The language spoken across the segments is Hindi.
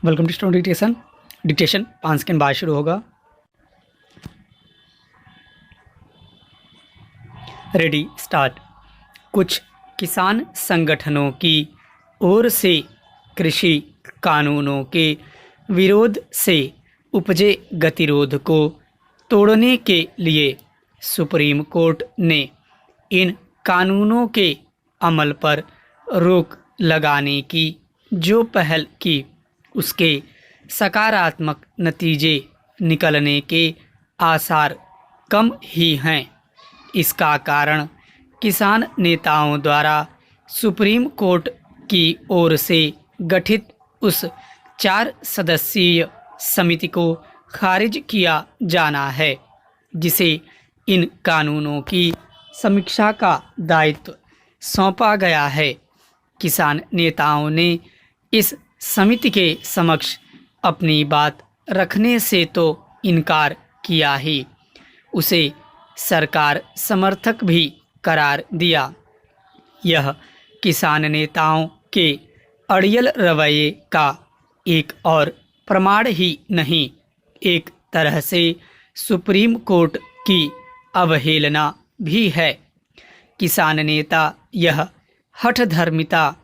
Welcome to student dictation 5 second बाद शुरू होगा। Ready start. कुछ किसान संगठनों की ओर से कृषि कानूनों के विरोध से उपजे गतिरोध को तोड़ने के लिए सुप्रीम कोर्ट ने इन कानूनों के अमल पर रोक लगाने की जो पहल की उसके सकारात्मक नतीजे निकलने के आसार कम ही हैं। इसका कारण किसान नेताओं द्वारा सुप्रीम कोर्ट की ओर से गठित उस 4 सदस्यीय समिति को खारिज किया जाना है जिसे इन कानूनों की समीक्षा का दायित्व सौंपा गया है। किसान नेताओं ने इस समिति के समक्ष अपनी बात रखने से तो इनकार किया ही, उसे सरकार समर्थक भी करार दिया। यह किसान नेताओं के अड़ियल रवैये का एक और प्रमाण ही नहीं, एक तरह से सुप्रीम कोर्ट की अवहेलना भी है। किसान नेता यह हठधर्मिता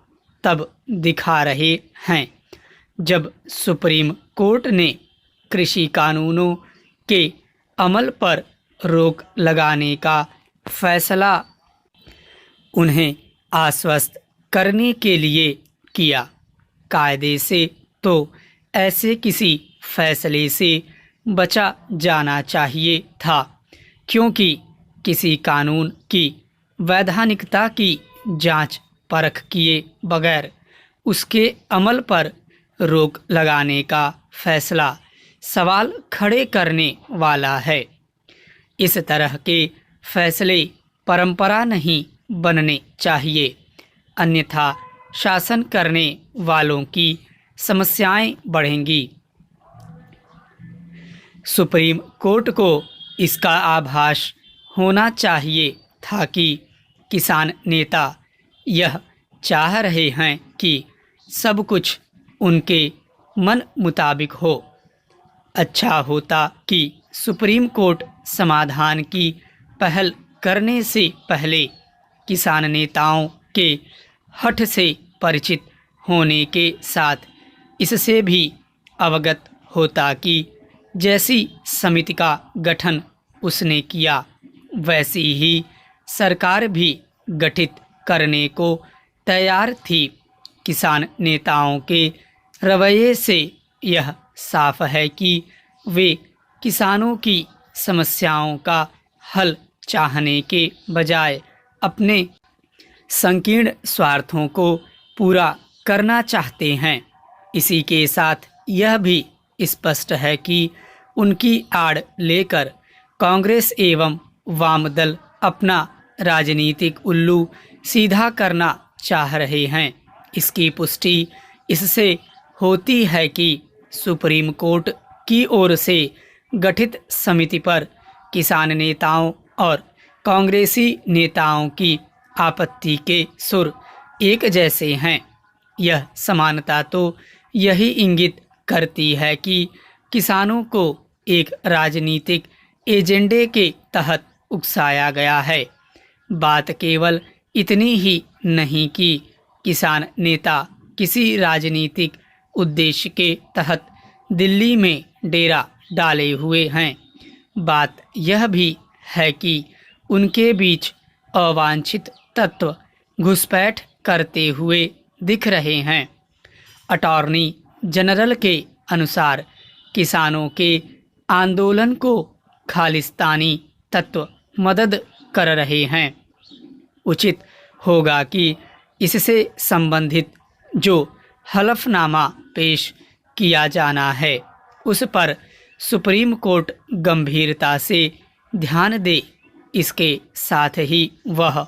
तब दिखा रहे हैं जब सुप्रीम कोर्ट ने कृषि कानूनों के अमल पर रोक लगाने का फैसला उन्हें आश्वस्त करने के लिए किया। कायदे से तो ऐसे किसी फैसले से बचा जाना चाहिए था, क्योंकि किसी कानून की वैधानिकता की जांच परख किए बगैर उसके अमल पर रोक लगाने का फैसला सवाल खड़े करने वाला है। इस तरह के फैसले परंपरा नहीं बनने चाहिए, अन्यथा शासन करने वालों की समस्याएं बढ़ेंगी। सुप्रीम कोर्ट को इसका आभास होना चाहिए था कि किसान नेता यह चाह रहे हैं कि सब कुछ उनके मन मुताबिक हो। अच्छा होता कि सुप्रीम कोर्ट समाधान की पहल करने से पहले किसान नेताओं के हठ से परिचित होने के साथ इससे भी अवगत होता कि जैसी समिति का गठन उसने किया वैसी ही सरकार भी गठित करने को तैयार थी। किसान नेताओं के रवैये से यह साफ है कि वे किसानों की समस्याओं का हल चाहने के बजाय अपने संकीर्ण स्वार्थों को पूरा करना चाहते हैं। इसी के साथ यह भी स्पष्ट है कि उनकी आड़ लेकर कांग्रेस एवं वाम दल अपना राजनीतिक उल्लू सीधा करना चाह रहे हैं। इसकी पुष्टि इससे होती है कि सुप्रीम कोर्ट की ओर से गठित समिति पर किसान नेताओं और कांग्रेसी नेताओं की आपत्ति के सुर एक जैसे हैं। यह समानता तो यही इंगित करती है कि किसानों को एक राजनीतिक एजेंडे के तहत उकसाया गया है। बात केवल इतनी ही नहीं कि किसान नेता किसी राजनीतिक उद्देश्य के तहत दिल्ली में डेरा डाले हुए हैं, बात यह भी है कि उनके बीच अवांछित तत्व घुसपैठ करते हुए दिख रहे हैं। अटॉर्नी जनरल के अनुसार किसानों के आंदोलन को खालिस्तानी तत्व मदद कर रहे हैं। उचित होगा कि इससे संबंधित जो हलफनामा पेश किया जाना है उस पर सुप्रीम कोर्ट गंभीरता से ध्यान दे। इसके साथ ही वह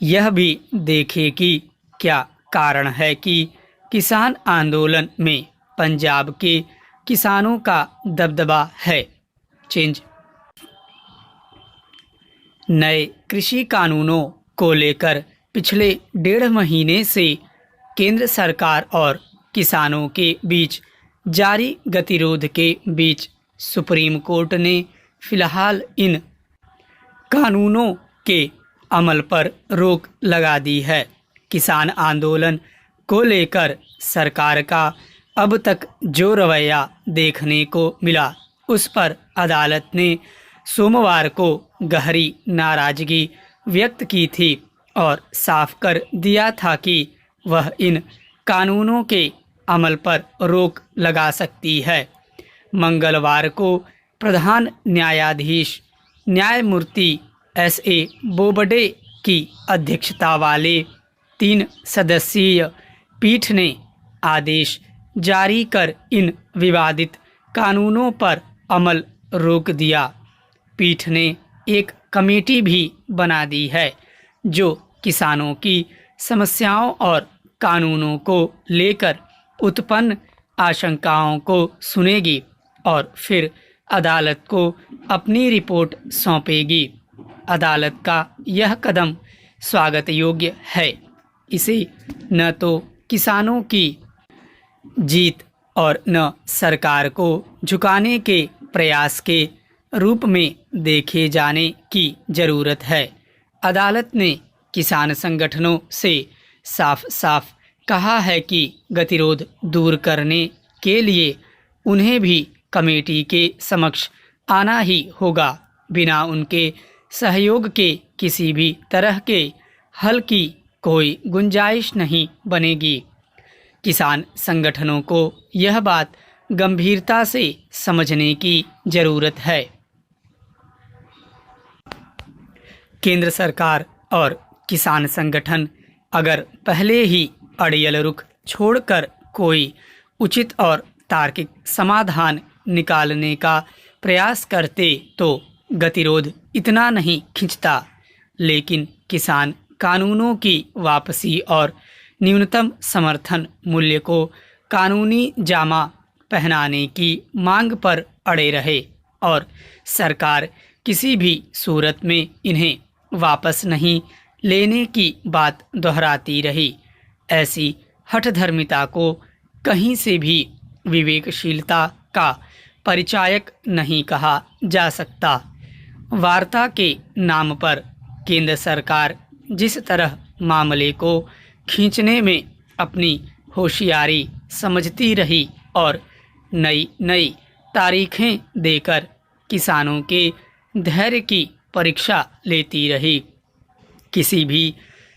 यह भी देखे कि क्या कारण है कि किसान आंदोलन में पंजाब के किसानों का दबदबा है। चेंज। नए कृषि कानूनों को लेकर पिछले 1.5 महीने से केंद्र सरकार और किसानों के बीच जारी गतिरोध के बीच सुप्रीम कोर्ट ने फिलहाल इन कानूनों के अमल पर रोक लगा दी है। किसान आंदोलन को लेकर सरकार का अब तक जो रवैया देखने को मिला, उस पर अदालत ने सोमवार को गहरी नाराजगी व्यक्त की थी और साफ कर दिया था कि वह इन कानूनों के अमल पर रोक लगा सकती है। मंगलवार को प्रधान न्यायाधीश न्यायमूर्ति एस.ए. बोबडे की अध्यक्षता वाले 3 सदस्यीय पीठ ने आदेश जारी कर इन विवादित कानूनों पर अमल रोक दिया। पीठ ने एक कमेटी भी बना दी है जो किसानों की समस्याओं और कानूनों को लेकर उत्पन्न आशंकाओं को सुनेगी और फिर अदालत को अपनी रिपोर्ट सौंपेगी। अदालत का यह कदम स्वागत योग्य है। इसे न तो किसानों की जीत और न सरकार को झुकाने के प्रयास के रूप में देखे जाने की जरूरत है। अदालत ने किसान संगठनों से साफ साफ कहा है कि गतिरोध दूर करने के लिए उन्हें भी कमेटी के समक्ष आना ही होगा। बिना उनके सहयोग के किसी भी तरह के हल की कोई गुंजाइश नहीं बनेगी। किसान संगठनों को यह बात गंभीरता से समझने की जरूरत है। केंद्र सरकार और किसान संगठन अगर पहले ही अड़ियल रुख छोड़कर कोई उचित और तार्किक समाधान निकालने का प्रयास करते तो गतिरोध इतना नहीं खिंचता। लेकिन किसान कानूनों की वापसी और न्यूनतम समर्थन मूल्य को कानूनी जामा पहनाने की मांग पर अड़े रहे और सरकार किसी भी सूरत में इन्हें वापस नहीं लेने की बात दोहराती रही। ऐसी हठधर्मिता को कहीं से भी विवेकशीलता का परिचायक नहीं कहा जा सकता। वार्ता के नाम पर केंद्र सरकार जिस तरह मामले को खींचने में अपनी होशियारी समझती रही और नई नई तारीखें देकर किसानों के धैर्य की परीक्षा लेती रही। किसी भी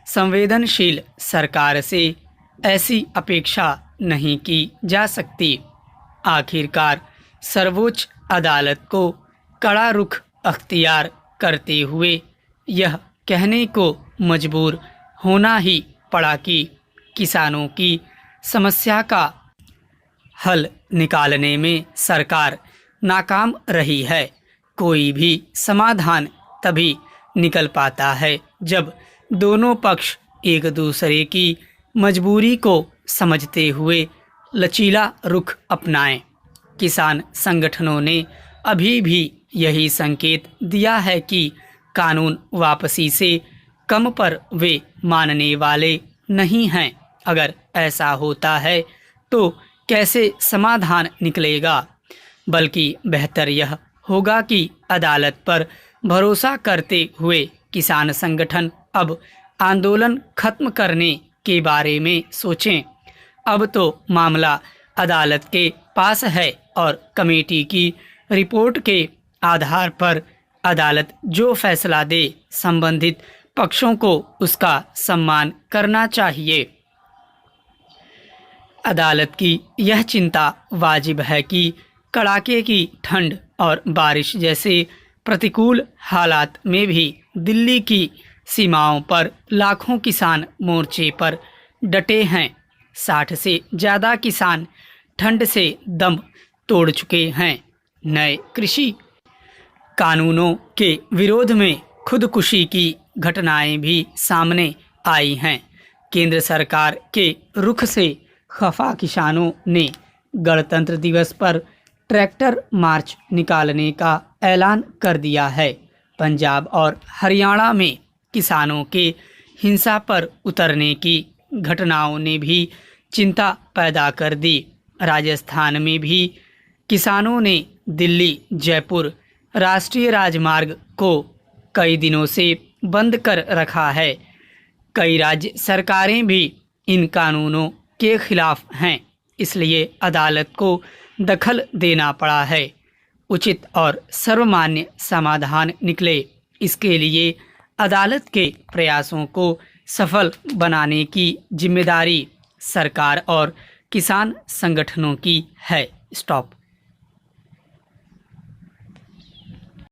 संवेदनशील सरकार से ऐसी अपेक्षा नहीं की जा सकती। आखिरकार सर्वोच्च अदालत को कड़ा रुख अख्तियार करते हुए यह कहने को मजबूर होना ही पड़ा कि किसानों की समस्या का हल निकालने में सरकार नाकाम रही है। कोई भी समाधान तभी निकल पाता है जब दोनों पक्ष एक दूसरे की मजबूरी को समझते हुए लचीला रुख अपनाएं। किसान संगठनों ने अभी भी यही संकेत दिया है कि कानून वापसी से कम पर वे मानने वाले नहीं हैं। अगर ऐसा होता है तो कैसे समाधान निकलेगा? बल्कि बेहतर यह होगा कि अदालत पर भरोसा करते हुए किसान संगठन अब आंदोलन खत्म करने के बारे में सोचें। अब तो मामला अदालत के पास है और कमेटी की रिपोर्ट के आधार पर अदालत जो फैसला दे संबंधित पक्षों को उसका सम्मान करना चाहिए। अदालत की यह चिंता वाजिब है कि कड़ाके की ठंड और बारिश जैसे प्रतिकूल हालात में भी दिल्ली की सीमाओं पर लाखों किसान मोर्चे पर डटे हैं। 60 से ज़्यादा किसान ठंड से दम तोड़ चुके हैं। नए कृषि कानूनों के विरोध में खुदकुशी की घटनाएं भी सामने आई हैं। केंद्र सरकार के रुख से खफा किसानों ने गणतंत्र दिवस पर ट्रैक्टर मार्च निकालने का ऐलान कर दिया है। पंजाब और हरियाणा में किसानों के हिंसा पर उतरने की घटनाओं ने भी चिंता पैदा कर दी। राजस्थान में भी किसानों ने दिल्ली जयपुर राष्ट्रीय राजमार्ग को कई दिनों से बंद कर रखा है। कई राज्य सरकारें भी इन कानूनों के खिलाफ हैं, इसलिए अदालत को दखल देना पड़ा है। उचित और सर्वमान्य समाधान निकले, इसके लिए अदालत के प्रयासों को सफल बनाने की जिम्मेदारी सरकार और किसान संगठनों की है। स्टॉप।